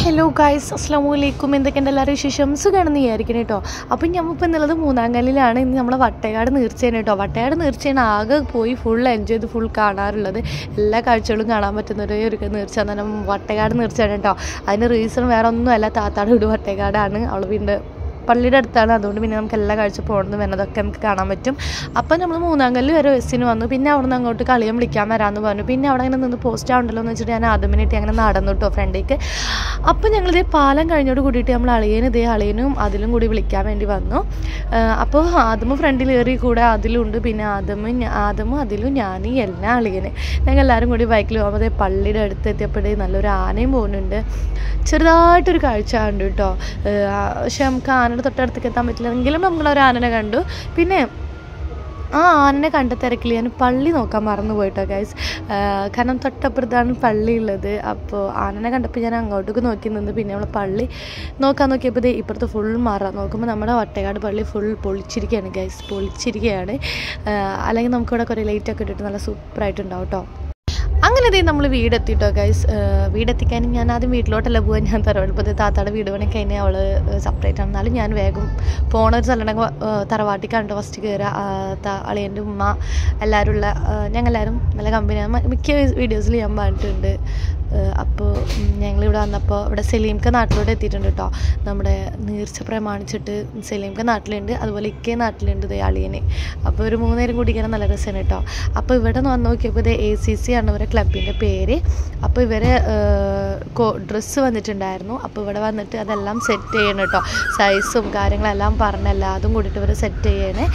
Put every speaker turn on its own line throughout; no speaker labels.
Hello guys, അസ്സലാമുഅലൈക്കും. എന്തൊക്കെയുണ്ട് എല്ലാവരും വിശേഷം? സുഖമാണെന്ന് വിചാരിക്കണം കേട്ടോ. അപ്പം ഞമ്മളിപ്പോൾ എന്നുള്ളത് മൂന്നാങ്കല്ലിലാണ്. ഇന്ന് നമ്മളെ വട്ടേക്കാട് നീർച്ചയാണ് കേട്ടോ. വട്ടേക്കാട് നീർച്ചയാണ് ആകെ പോയി ഫുൾ എൻജോയ് ചെയ്ത് ഫുൾ കാണാറുള്ളത്. എല്ലാ കാഴ്ചകളും കാണാൻ പറ്റുന്ന ഒരു നീർച്ച എന്ന് പറഞ്ഞാൽ വട്ടേക്കാട് നീർച്ചയാണ് കേട്ടോ. അതിന് റീസൺ വേറെ ഒന്നുമല്ല, താത്താട് വീട് വട്ടേക്കാടാണ്. അവൾ വീണ്ടും പള്ളിയുടെ അടുത്താണ്. അതുകൊണ്ട് പിന്നെ നമുക്ക് എല്ലാ കാഴ്ച പോകണമെന്ന് വരുന്നതൊക്കെ നമുക്ക് കാണാൻ പറ്റും. അപ്പം നമ്മൾ മൂന്നാങ്കല്ല് വരെ ബസ്സിന് വന്നു. പിന്നെ അവിടെ നിന്ന് അങ്ങോട്ട് കളിയും വിളിക്കാൻ വരാമെന്ന് പറഞ്ഞു. പിന്നെ അവിടെ അങ്ങനെ നിന്ന് പോസ്റ്റ് ആവുണ്ടല്ലോ എന്ന് വെച്ചിട്ട് ഞാൻ ആദ്യമിനിട്ട് അങ്ങനെ നടന്നു കേട്ടോ ഫ്രണ്ടിലേക്ക്. അപ്പം ഞങ്ങളിതേ പാലം കഴിഞ്ഞോട് കൂടിയിട്ട് നമ്മൾ അളിയനും അതിലും കൂടി വിളിക്കാൻ വേണ്ടി വന്നു. അപ്പോൾ ആദ്യമ ഫ്രണ്ടിൽ കയറി കൂടെ അതിലുണ്ട്. പിന്നെ ആദ്യമ അതിലും ഞാൻ എല്ലാ അളിയന് ഞങ്ങൾ എല്ലാവരും കൂടി ബൈക്കിൽ പോകുമ്പോൾ അതേ പള്ളിയുടെ അടുത്ത് എത്തിയപ്പോഴേ നല്ലൊരു ആനയും പോകുന്നുണ്ട്. ചെറുതായിട്ടൊരു കാഴ്ച കണ്ടു കേട്ടോ. പക്ഷെ നമുക്ക് ആനയുടെ തൊട്ടടുത്തേക്ക് എത്താൻ പറ്റില്ല, എങ്കിലും നമ്മളൊരു ആനനെ കണ്ടു. പിന്നെ ആ ആനനെ കണ്ട തിരക്കിൽ ഞാൻ പള്ളി നോക്കാൻ മറന്നു പോയിട്ടോ ഗൈസ്. കാരണം തൊട്ടപ്പുറത്താണ് പള്ളി ഉള്ളത്. അപ്പോൾ ആനനെ കണ്ടപ്പോൾ ഞാൻ അങ്ങോട്ടേക്ക് നോക്കി നിന്ന്. പിന്നെ നമ്മൾ പള്ളി നോക്കാൻ നോക്കിയപ്പോൾ ഇപ്പുറത്ത് ഫുൾ നോക്കുമ്പോൾ നമ്മുടെ വട്ടേക്കാട് പള്ളി ഫുൾ പൊളിച്ചിരിക്കുകയാണ് ഗൈസ്, പൊളിച്ചിരിക്കുകയാണ്. അല്ലെങ്കിൽ നമുക്കിവിടെ കുറേ ലൈറ്റൊക്കെ ഇട്ടിട്ട് നല്ല സൂപ്പറായിട്ടുണ്ടാവും കേട്ടോ. അങ്ങനെ നമ്മൾ വീടെത്തിട്ടോ ഗൈസ്. വീടെത്തിക്കാനും ഞാൻ ആദ്യം വീട്ടിലോട്ടല്ല പോകാൻ, ഞാൻ തറവാട്ടിപ്പോൾ താത്താടെ വീട് പണിക്ക് കഴിഞ്ഞാൽ അവൾ സെപ്പറേറ്റ് ആണ്. എന്നാലും ഞാൻ വേഗം പോണൊരു സ്ഥലമുണ്ടെങ്കിൽ തറവാട്ടിക്കാണ്ട് ഫസ്റ്റ് കയറുക. അളിയൻ്റെ ഉമ്മ എല്ലാവരും ഉള്ള ഞങ്ങളെല്ലാവരും നല്ല കമ്പനിയാണ്. മിക്ക വീഡിയോസിൽ ഞാൻ പറഞ്ഞിട്ടുണ്ട്. അപ്പോൾ ഞങ്ങളിവിടെ വന്നപ്പോൾ ഇവിടെ സലീംക്ക നാട്ടിലോട്ട് എത്തിയിട്ടുണ്ട് കേട്ടോ. നമ്മുടെ നീർച്ച പ്രമാണിച്ചിട്ട് സലീംക്ക നാട്ടിലുണ്ട്, അതുപോലെ ഇക്കേ നാട്ടിലുണ്ട് ഇതേ അളിയന്. അപ്പോൾ ഒരു 3 നേരം കൂടിക്കാൻ നല്ല രസമാണ് കേട്ടോ. അപ്പോൾ ഇവിടെ വന്ന് നോക്കിയപ്പോൾ ഇത് ACC ആണ് ഇവരെ ക്ലബിൻ്റെ പേര്. അപ്പോൾ ഇവരെ ഡ്രസ്സ് വന്നിട്ടുണ്ടായിരുന്നു. അപ്പോൾ ഇവിടെ വന്നിട്ട് അതെല്ലാം സെറ്റ് ചെയ്യണം കേട്ടോ. സൈസും കാര്യങ്ങളെല്ലാം പറഞ്ഞല്ല, അതും കൂടിയിട്ട് ഇവർ സെറ്റ് ചെയ്യണേ.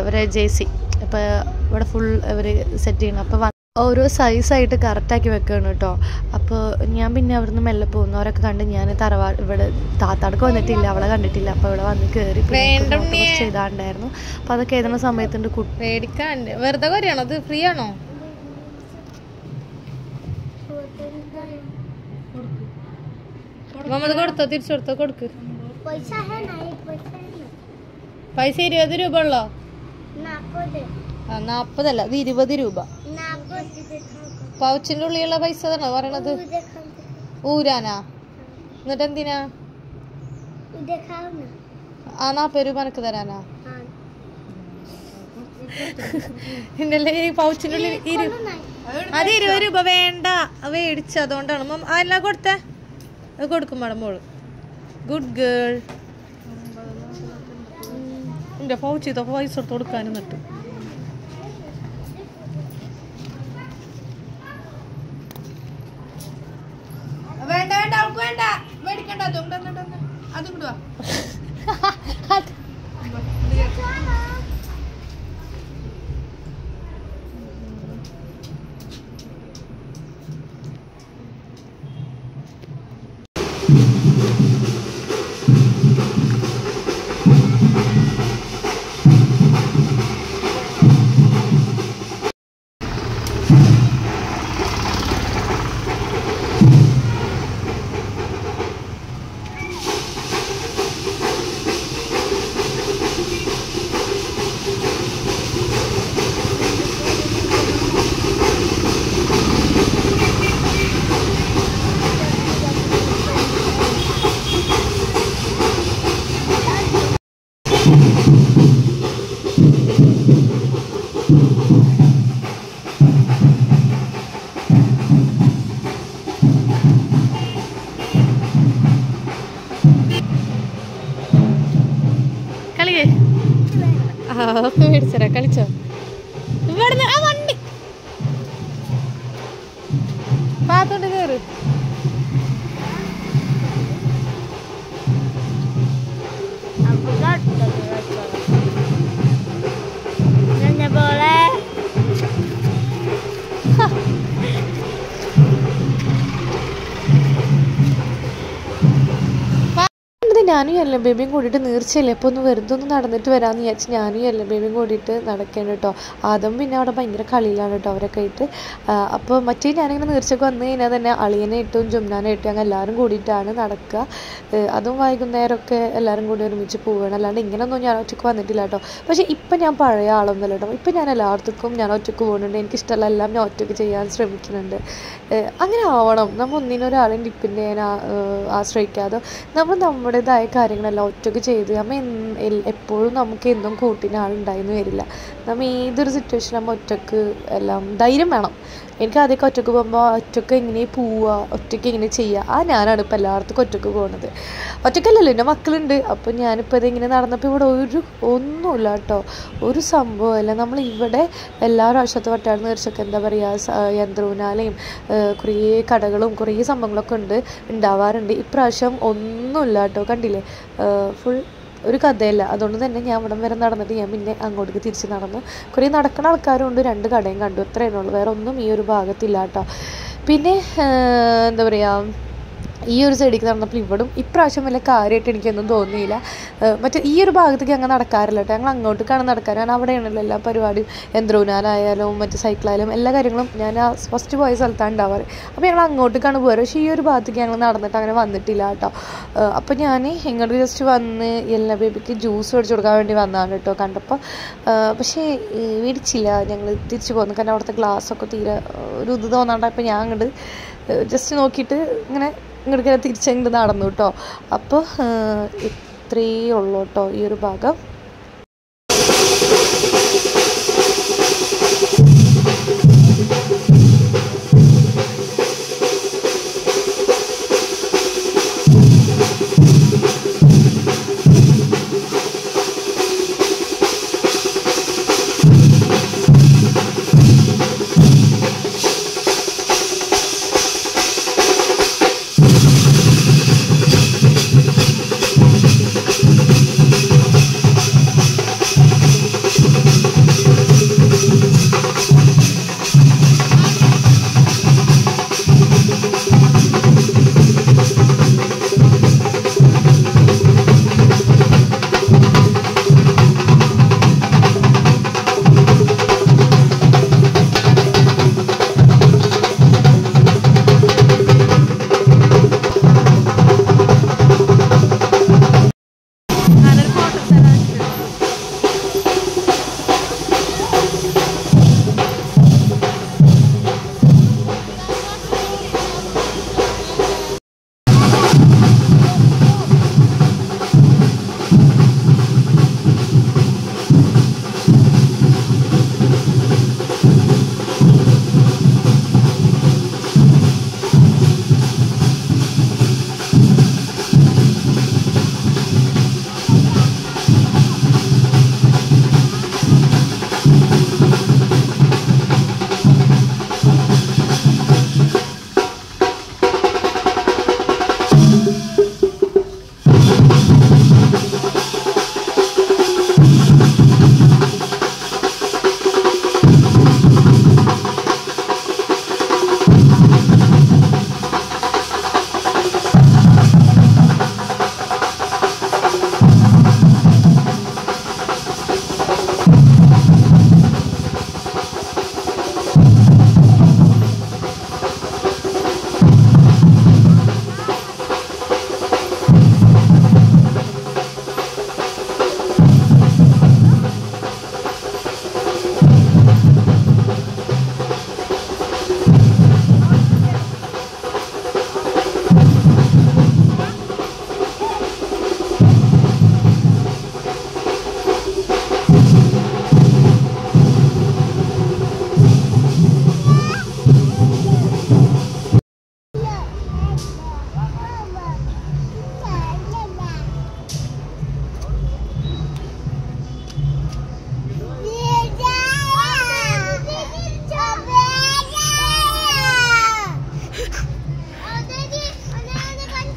ഇവരെ JC ഇപ്പോൾ ഇവിടെ ഫുൾ ഇവർ സെറ്റ് ചെയ്യണം. അപ്പോൾ ഓരോ സൈസായിട്ട് കറക്റ്റാക്കി വെക്കുകയാണ് കേട്ടോ. അപ്പോൾ ഞാൻ പിന്നെ അവിടുന്ന് മെല്ലെ പോകുന്നവരൊക്കെ കണ്ട് ഞാൻ ഇവിടെ താത്താടക്ക് വന്നിട്ടില്ല, അവളെ കണ്ടിട്ടില്ല. അപ്പോൾ ഇവിടെ വന്ന് കയറി കുറച്ച് ചെയ്താണ്ടായിരുന്നു. അപ്പോൾ അതൊക്കെ എഴുതുന്ന സമയത്തുണ്ട്
മേടിക്കാൻ വെറുതെ കുറയാണോ? അത് ഫ്രീ ആണോ? കൊടുത്തോ, തിരിച്ചു കൊടുത്തോ, കൊടുക്ക്. പൈസ 20 രൂപ ഉള്ളോ? 40 അല്ല, ഇത് 20 രൂപ. പൗച്ചിന്റെ ഉള്ളിലുള്ള പൈസ താണോ പറയണത്? ഊരാനാ? എന്നിട്ട് എന്തിനാ? 40 രൂപ എനക്ക് തരാനാ? എന്നല്ലേ ഈ പൗച്ചിന്റെ ഉള്ളിൽ അത് 20 രൂപ വേണ്ട, മേടിച്ച അതുകൊണ്ടാണ്. എല്ലാം കൊടുത്തേ, അത് കൊടുക്കും മാഡം മോള്. Good girl. എന്റെ പൗച്ച് ഇതൊക്കെ പൈസ കൊടുത്ത് കൊടുക്കാനും നിട്ട്. വേണ്ട വേണ്ട, അവൾക്ക് വേണ്ട, മേടിക്കണ്ട. അതും കിട്ടുവാ. മേടിച്ചരാ, കളിച്ചോ. ഇവിടുന്ന് ആ വണ്ടി പാത്തോണ്ട് കേറ്.
ഞാനും യെല്ലോ ബേബിയും കൂടിയിട്ട് നീർച്ചയില്ലേ അപ്പോൾ ഒന്ന് വെറുതെ ഒന്ന് നടന്നിട്ട് വരാമെന്ന് വിചാരിച്ച് ഞാനും യെല്ലോ ബേബിയും കൂടിയിട്ട് നടക്കുകയാണ് കേട്ടോ. ആദ്യം പിന്നെ അവിടെ ഭയങ്കര കളിയിലാണ് കേട്ടോ അവരൊക്കെ ആയിട്ട്. അപ്പോൾ മറ്റേ ഞാനിങ്ങനെ നീർച്ചയ്ക്ക് വന്നു കഴിഞ്ഞാൽ തന്നെ അളിയനെ ഇട്ടും ജുംനാനെ ഇട്ടും അങ്ങനെ എല്ലാവരും കൂടിയിട്ടാണ് നടക്കുക. അതും വൈകുന്നേരമൊക്കെ എല്ലാവരും കൂടി ഒരുമിച്ച് പോവുകയാണ്. അല്ലാണ്ട് ഇങ്ങനെയൊന്നും ഞാൻ ഒറ്റയ്ക്ക് വന്നിട്ടില്ല കേട്ടോ. പക്ഷേ ഇപ്പം ഞാൻ പഴയ ആളൊന്നുമല്ല കേട്ടോ. ഇപ്പം ഞാൻ എല്ലായിടത്തേക്കും ഞാൻ ഒറ്റയ്ക്ക് പോകുന്നുണ്ട്. എനിക്കിഷ്ടമല്ല എല്ലാം ഞാൻ ഒറ്റയ്ക്ക് ചെയ്യാൻ ശ്രമിക്കുന്നുണ്ട്. അങ്ങനെ ആവണം. നമ്മൾ ഒന്നിനൊരാളെയും ഡിപ്പെൻഡ് ചെയ്യാൻ ആശ്രയിക്കാതെ നമ്മൾ നമ്മുടേതായ കാര്യങ്ങളെല്ലാം ഒറ്റയ്ക്ക് ചെയ്ത് നമ്മൾ എപ്പോഴും നമുക്ക് എന്നും കൂട്ടിന് ആളുണ്ടായിന്ന് വരില്ല. നമ്മൾ ഏതൊരു സിറ്റുവേഷൻ നമ്മൾ ഒറ്റയ്ക്ക് എല്ലാം ധൈര്യം വേണം. എനിക്ക് ആദ്യമൊക്കെ ഒറ്റയ്ക്ക് പോകുമ്പോൾ ഒറ്റയ്ക്ക് എങ്ങനെ പോവുക, ഒറ്റയ്ക്ക് എങ്ങനെ ചെയ്യുക, ഞാനാണ് ഇപ്പോൾ എല്ലായിടത്തും ഒറ്റയ്ക്ക് പോകുന്നത്. ഒറ്റയ്ക്കല്ലല്ലോ, എൻ്റെ മക്കളുണ്ട്. അപ്പോൾ ഞാനിപ്പോൾ ഇതിങ്ങനെ നടന്നപ്പോൾ ഇവിടെ ഒന്നുമില്ല കേട്ടോ, ഒരു സംഭവമല്ല. നമ്മൾ ഇവിടെ എല്ലാ പ്രാവശ്യത്തെ വട്ടയാട് നേർച്ചയൊക്കെ എന്താ പറയുക, യന്ത്രൂനാലയും കുറേ കടകളും കുറേ സംഭവങ്ങളൊക്കെ ഉണ്ടാവാറുണ്ട്. ഇപ്രാവശ്യം ഒന്നുമില്ല കേട്ടോ. കണ്ടില്ലേ, ഫുൾ ഒരു കഥയല്ല. അതുകൊണ്ട് തന്നെ ഞാൻ ഇവിടം വരെ നടന്നിട്ട് ഞാൻ പിന്നെ അങ്ങോട്ടേക്ക് തിരിച്ച് നടന്നു. കുറേ നടക്കുന്ന ആൾക്കാരും ഉണ്ട്, 2 കടയും കണ്ടു, അത്രയേ ഉള്ളൂ. വേറെ ഒന്നും ഈ ഒരു ഭാഗത്തില്ല കേട്ടോ. പിന്നെ എന്താ പറയുക, ഈ ഒരു സൈഡിലേക്ക് നടന്നപ്പോൾ ഇവിടും ഇപ്രാവശ്യം വല്ല കാര്യമായിട്ട് എനിക്കൊന്നും തോന്നിയില്ല. മറ്റേ ഈ ഒരു ഭാഗത്തേക്ക് അങ്ങനെ നടക്കാറില്ല കേട്ടോ. ഞങ്ങൾ അങ്ങോട്ടേക്കാണ് നടക്കാറ്. ഞാൻ അവിടെയാണല്ലോ എല്ലാ പരിപാടിയും, യന്ത്രൂനാലായാലും മറ്റു സൈക്കിളായാലും എല്ലാ കാര്യങ്ങളും ഞാൻ ഫസ്റ്റ് പോയ സ്ഥലത്താണ് ഉണ്ടാവാറ്. അപ്പോൾ ഞങ്ങൾ അങ്ങോട്ടേക്കാണ് പോകാറ്. പക്ഷേ ഈ ഒരു ഭാഗത്തേക്ക് ഞങ്ങൾ നടന്നിട്ട് അങ്ങനെ വന്നിട്ടില്ല കേട്ടോ. അപ്പോൾ ഞാൻ ഇങ്ങോട്ട് ജസ്റ്റ് വന്ന് യെല്ലോ ബേബിക്ക് ജ്യൂസ് മേടിച്ച് കൊടുക്കാൻ വേണ്ടി വന്നതാണ് കേട്ടോ കണ്ടപ്പോൾ. പക്ഷേ മേടിച്ചില്ല, ഞങ്ങൾ തിരിച്ചു പോന്നു. കാരണം അവിടുത്തെ ഗ്ലാസ്സൊക്കെ തീരെ ഒരു ഇത് തോന്നാണ്ടപ്പോൾ ഞാൻ അങ്ങോട്ട് ജസ്റ്റ് നോക്കിയിട്ട് ഇങ്ങനെ ഇങ്ങോട്ട് തിരിച്ചങ്ങോട്ട് നടന്നു കേട്ടോ. അപ്പോൾ ഇത്രയേ ഉള്ളൂ കേട്ടോ ഈ ഒരു ഭാഗം.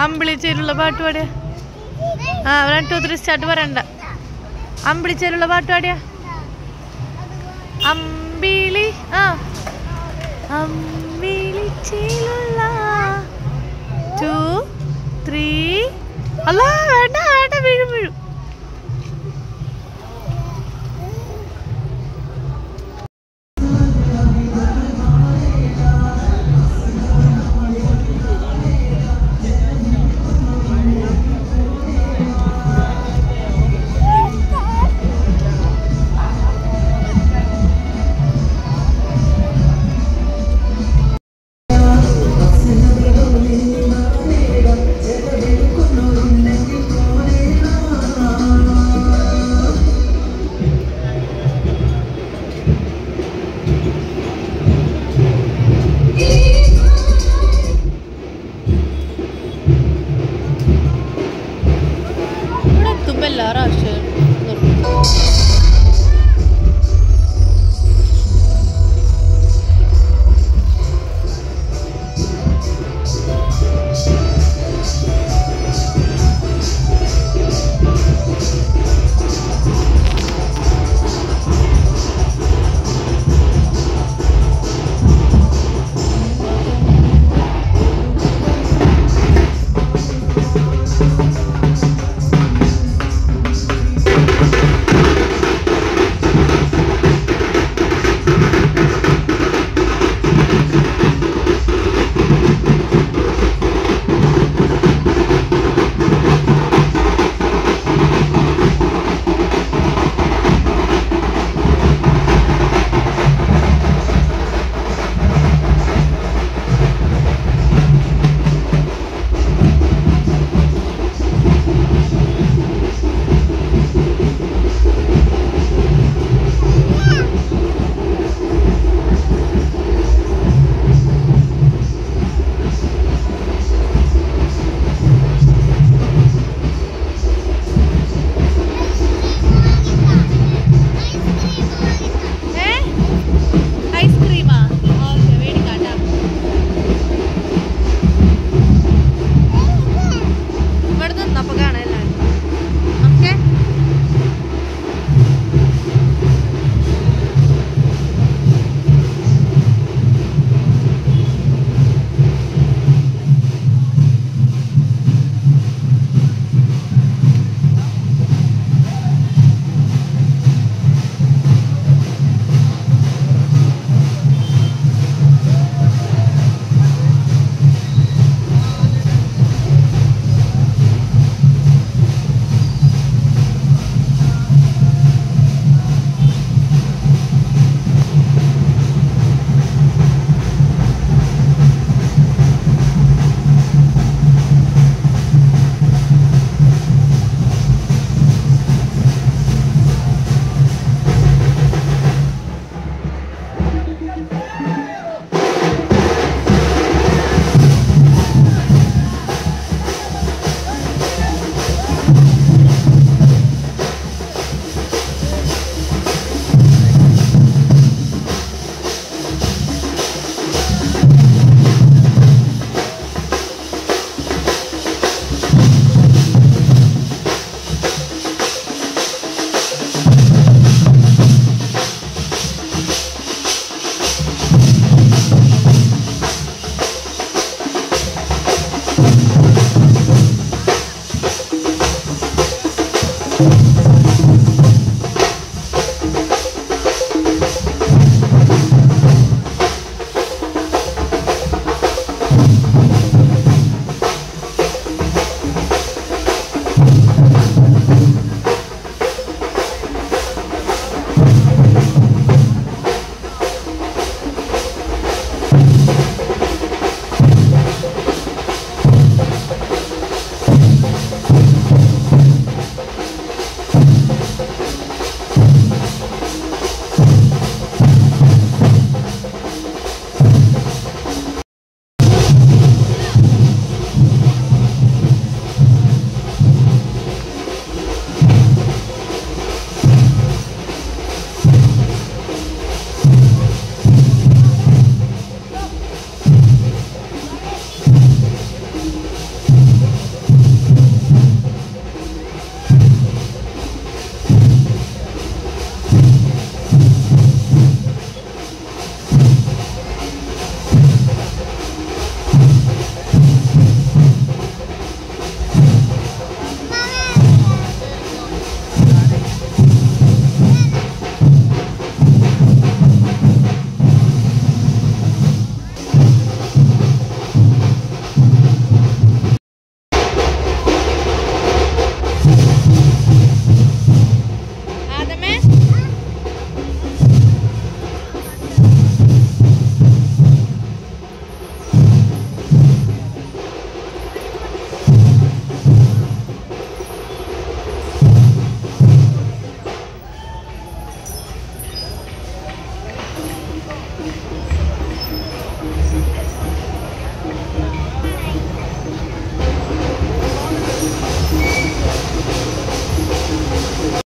അമ്പിളിച്ചേരുള്ള പാട്ട് പാടിയ 1 2 3 സ്റ്റാർട്ട് പറയണ്ട. അമ്പിളിച്ചേരുള്ള പാട്ട് പാടിയ അമ്പിളി അമ്പിളിച്ചേലുള്ള 2 3 അല്ല വേണ്ട വേണ്ട വീഴും വീഴും.
എല്ലാവരും